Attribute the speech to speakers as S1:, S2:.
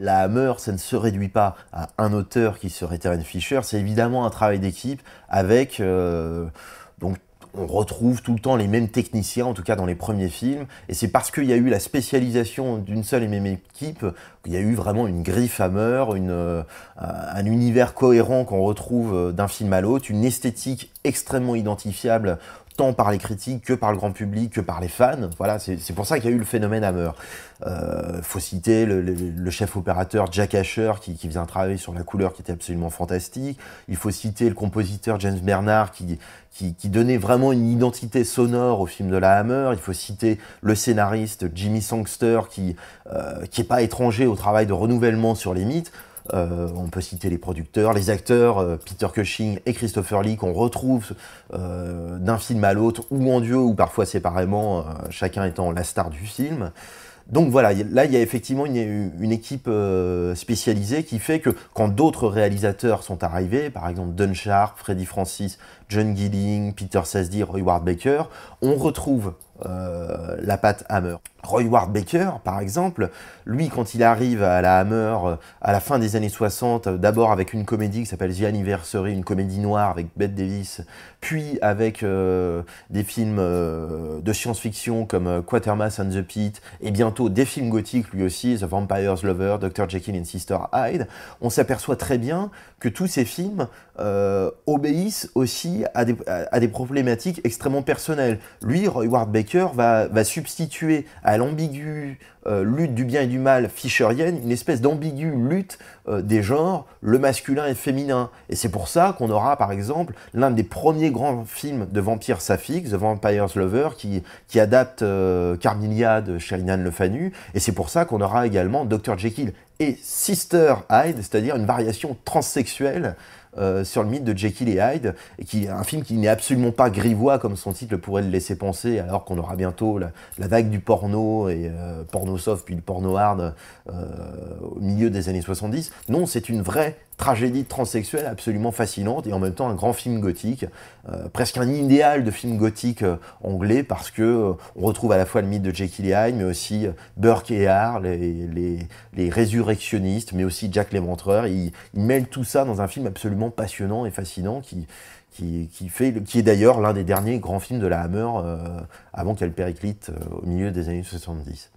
S1: la Hammer, ça ne se réduit pas à un auteur qui serait Terence Fisher, c'est évidemment un travail d'équipe avec... donc, on retrouve tout le temps les mêmes techniciens, en tout cas dans les premiers films, et c'est parce qu'il y a eu la spécialisation d'une seule et même équipe qu'il y a eu vraiment une griffe Hammer, un univers cohérent qu'on retrouve d'un film à l'autre, une esthétique extrêmement identifiable tant par les critiques que par le grand public, que par les fans. Voilà, c'est pour ça qu'il y a eu le phénomène Hammer. Faut citer le chef opérateur Jack Asher qui faisait un travail sur la couleur qui était absolument fantastique. Il faut citer le compositeur James Bernard qui donnait vraiment une identité sonore au film de la Hammer. Il faut citer le scénariste Jimmy Sangster qui est pas étranger au travail de renouvellement sur les mythes. On peut citer les producteurs, les acteurs, Peter Cushing et Christopher Lee qu'on retrouve d'un film à l'autre, ou en duo, ou parfois séparément, chacun étant la star du film. Donc voilà, là il y a effectivement une équipe spécialisée qui fait que quand d'autres réalisateurs sont arrivés, par exemple Don Sharp, Freddie Francis, John Gilling, Peter Sasdy, Roy Ward Baker, on retrouve la patte Hammer. Roy Ward Baker, par exemple, lui, quand il arrive à la Hammer à la fin des années 60, d'abord avec une comédie qui s'appelle The Anniversary, une comédie noire avec Bette Davis, puis avec des films de science-fiction comme Quatermass and the Pit, et bientôt des films gothiques lui aussi, The Vampire's Lover, Dr. Jekyll and Sister Hyde, on s'aperçoit très bien que tous ces films obéissent aussi à des problématiques extrêmement personnelles. Lui, Roy Ward Baker, va substituer à l'ambiguë lutte du bien et du mal fischerienne une espèce d'ambiguë lutte des genres, le masculin et le féminin. Et c'est pour ça qu'on aura, par exemple, l'un des premiers grands films de vampires saphiques, The Vampire's Lover, qui adapte Carmilla de Sheridan Le Fanu. Et c'est pour ça qu'on aura également Dr. Jekyll et Sister Hyde, c'est-à-dire une variation transsexuelle sur le mythe de Jekyll et Hyde, et qui est un film qui n'est absolument pas grivois comme son titre pourrait le laisser penser, alors qu'on aura bientôt la vague du porno, et porno soft puis le porno hard au milieu des années 70. Non, c'est une vraie tragédie transsexuelle absolument fascinante, et en même temps un grand film gothique, presque un idéal de film gothique anglais, parce que on retrouve à la fois le mythe de Jekyll et Hyde, mais aussi Burke et Hare, les résurrectionnistes, mais aussi Jack l'Éventreur. Il mêle tout ça dans un film absolument passionnant et fascinant qui est d'ailleurs l'un des derniers grands films de la Hammer avant qu'elle périclite au milieu des années 70.